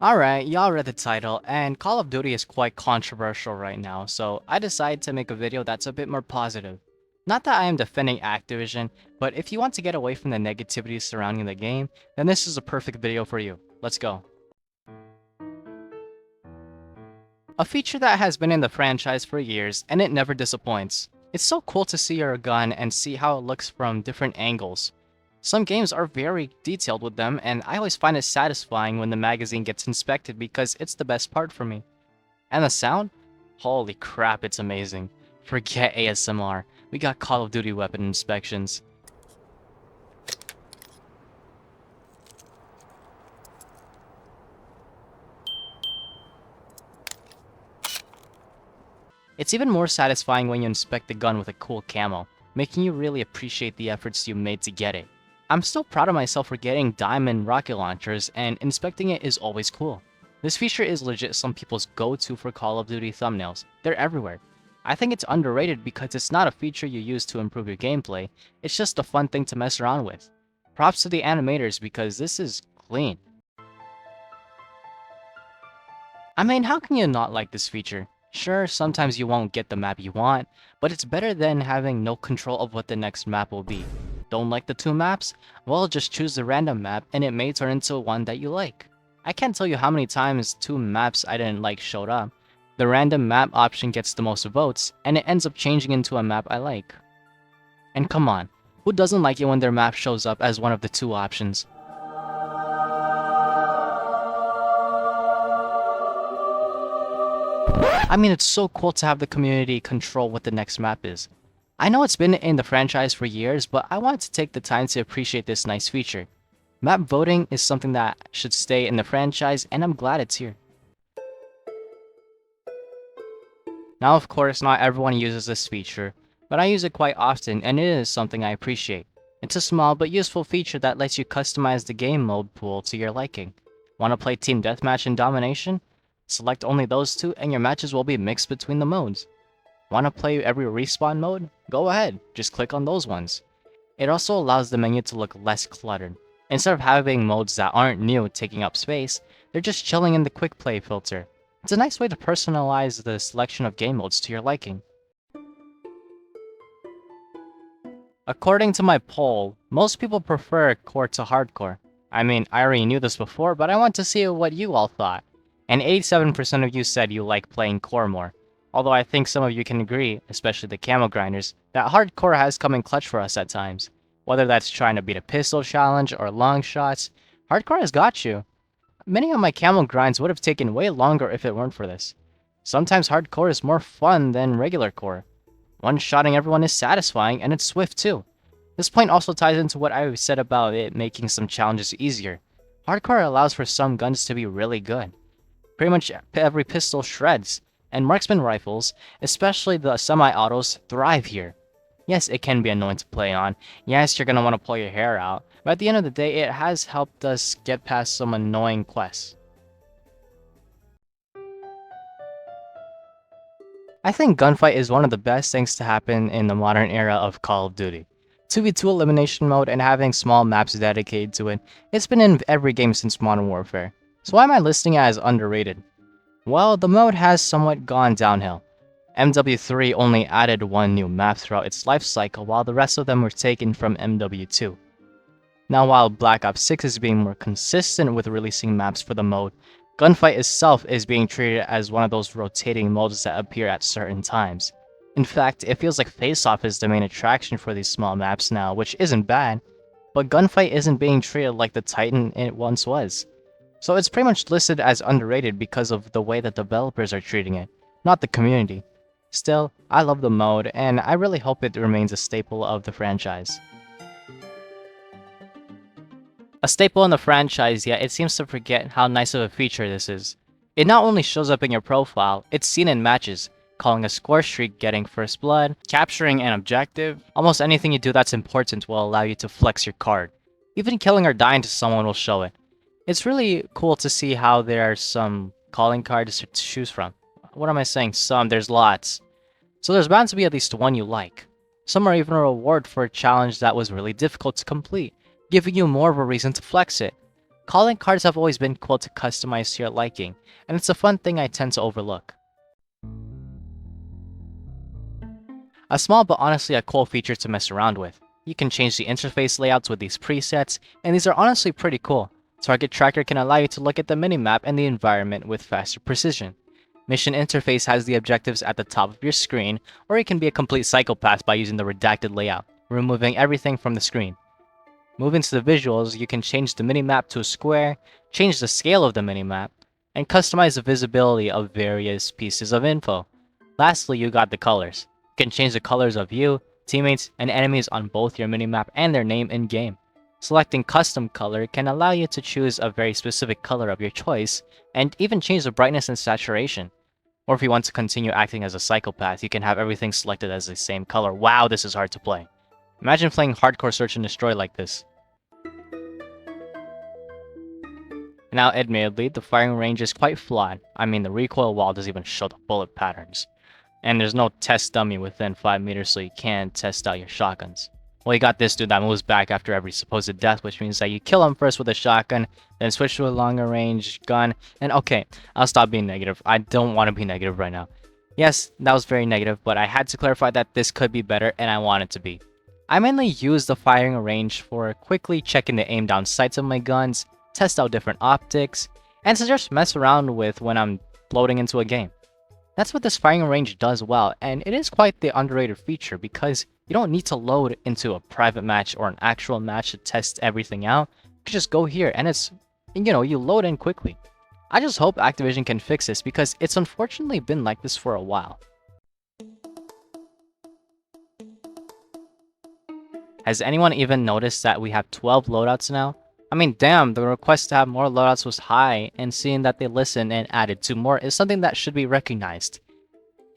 Alright, y'all read the title, and Call of Duty is quite controversial right now, so I decided to make a video that's a bit more positive. Not that I am defending Activision, but if you want to get away from the negativity surrounding the game, then this is a perfect video for you. Let's go. A feature that has been in the franchise for years, and it never disappoints. It's so cool to see your gun and see how it looks from different angles. Some games are very detailed with them, and I always find it satisfying when the magazine gets inspected because it's the best part for me. And the sound? Holy crap, it's amazing. Forget ASMR, we got Call of Duty weapon inspections. It's even more satisfying when you inspect the gun with a cool camo, making you really appreciate the efforts you made to get it. I'm still proud of myself for getting diamond rocket launchers, and inspecting it is always cool. This feature is legit some people's go-to for Call of Duty thumbnails. They're everywhere. I think it's underrated because it's not a feature you use to improve your gameplay, it's just a fun thing to mess around with. Props to the animators because this is clean. I mean, how can you not like this feature? Sure, sometimes you won't get the map you want, but it's better than having no control of what the next map will be. Don't like the two maps? Well, just choose the random map and it may turn into one that you like. I can't tell you how many times two maps I didn't like showed up. The random map option gets the most votes, and it ends up changing into a map I like. And come on, who doesn't like it when their map shows up as one of the two options? I mean, it's so cool to have the community control what the next map is. I know it's been in the franchise for years, but I wanted to take the time to appreciate this nice feature. Map voting is something that should stay in the franchise, and I'm glad it's here. Now, of course, not everyone uses this feature, but I use it quite often, and it is something I appreciate. It's a small but useful feature that lets you customize the game mode pool to your liking. Want to play Team Deathmatch and Domination? Select only those two and your matches will be mixed between the modes. Want to play every respawn mode? Go ahead, just click on those ones. It also allows the menu to look less cluttered. Instead of having modes that aren't new taking up space, they're just chilling in the quick play filter. It's a nice way to personalize the selection of game modes to your liking. According to my poll, most people prefer core to hardcore. I mean, I already knew this before, but I want to see what you all thought. And 87% of you said you like playing core more. Although I think some of you can agree, especially the camo grinders, that hardcore has come in clutch for us at times. Whether that's trying to beat a pistol challenge or long shots, hardcore has got you. Many of my camo grinds would have taken way longer if it weren't for this. Sometimes hardcore is more fun than regular core. One-shotting everyone is satisfying and it's swift too. This point also ties into what I said about it making some challenges easier. Hardcore allows for some guns to be really good. Pretty much every pistol shreds, and marksman rifles, especially the semi-autos, thrive here. Yes, it can be annoying to play on, yes, you're gonna want to pull your hair out, but at the end of the day, it has helped us get past some annoying quests. I think gunfight is one of the best things to happen in the modern era of Call of Duty. 2v2 elimination mode and having small maps dedicated to it, it's been in every game since Modern Warfare. So why am I listing it as underrated? Well, the mode has somewhat gone downhill. MW3 only added one new map throughout its life cycle while the rest of them were taken from MW2. Now while Black Ops 6 is being more consistent with releasing maps for the mode, Gunfight itself is being treated as one of those rotating modes that appear at certain times. In fact, it feels like Face-Off is the main attraction for these small maps now, which isn't bad, but Gunfight isn't being treated like the Titan it once was. So it's pretty much listed as underrated because of the way that developers are treating it, not the community. Still, I love the mode, and I really hope it remains a staple of the franchise. A staple in the franchise, yet it seems to forget how nice of a feature this is. It not only shows up in your profile, it's seen in matches, calling a score streak, getting first blood, capturing an objective. Almost anything you do that's important will allow you to flex your card. Even killing or dying to someone will show it. It's really cool to see how there are some calling cards to choose from. What am I saying? Some, there's lots. So there's bound to be at least one you like. Some are even a reward for a challenge that was really difficult to complete, giving you more of a reason to flex it. Calling cards have always been cool to customize to your liking, and it's a fun thing I tend to overlook. A small but honestly a cool feature to mess around with. You can change the interface layouts with these presets, and these are honestly pretty cool. Target Tracker can allow you to look at the minimap and the environment with faster precision. Mission Interface has the objectives at the top of your screen, or you can be a complete psychopath by using the redacted layout, removing everything from the screen. Moving to the visuals, you can change the minimap to a square, change the scale of the minimap, and customize the visibility of various pieces of info. Lastly, you got the colors. You can change the colors of you, teammates, and enemies on both your minimap and their name in-game. Selecting custom color can allow you to choose a very specific color of your choice, and even change the brightness and saturation. Or if you want to continue acting as a psychopath, you can have everything selected as the same color. Wow, this is hard to play. Imagine playing hardcore search and destroy like this. Now, admittedly, the firing range is quite flawed. I mean, the recoil wall doesn't even show the bullet patterns. And there's no test dummy within 5 meters, so you can't test out your shotguns. Well, you got this dude that moves back after every supposed death, which means that you kill him first with a shotgun, then switch to a longer range gun, and okay, I'll stop being negative. I don't want to be negative right now. Yes, that was very negative, but I had to clarify that this could be better, and I want it to be. I mainly use the firing range for quickly checking the aim down sights of my guns, test out different optics, and to just mess around with when I'm loading into a game. That's what this firing range does well, and it is quite the underrated feature because you don't need to load into a private match or an actual match to test everything out. You can just go here and you load in quickly. I just hope Activision can fix this because it's unfortunately been like this for a while. Has anyone even noticed that we have 12 loadouts now? I mean, damn, the request to have more loadouts was high, and seeing that they listened and added 2 more is something that should be recognized.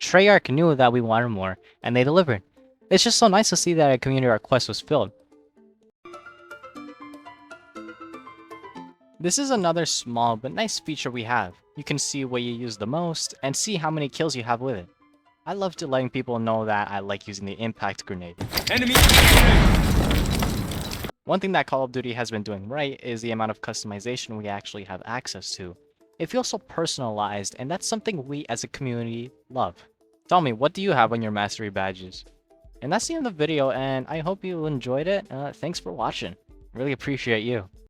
Treyarch knew that we wanted more, and they delivered. It's just so nice to see that a community request was filled. This is another small but nice feature we have. You can see what you use the most, and see how many kills you have with it. I love to letting people know that I like using the impact grenade. Enemy! One thing that Call of Duty has been doing right is the amount of customization we actually have access to. It feels so personalized, and that's something we as a community love. Tell me, what do you have on your mastery badges? And that's the end of the video, and I hope you enjoyed it. Thanks for watching. Really appreciate you.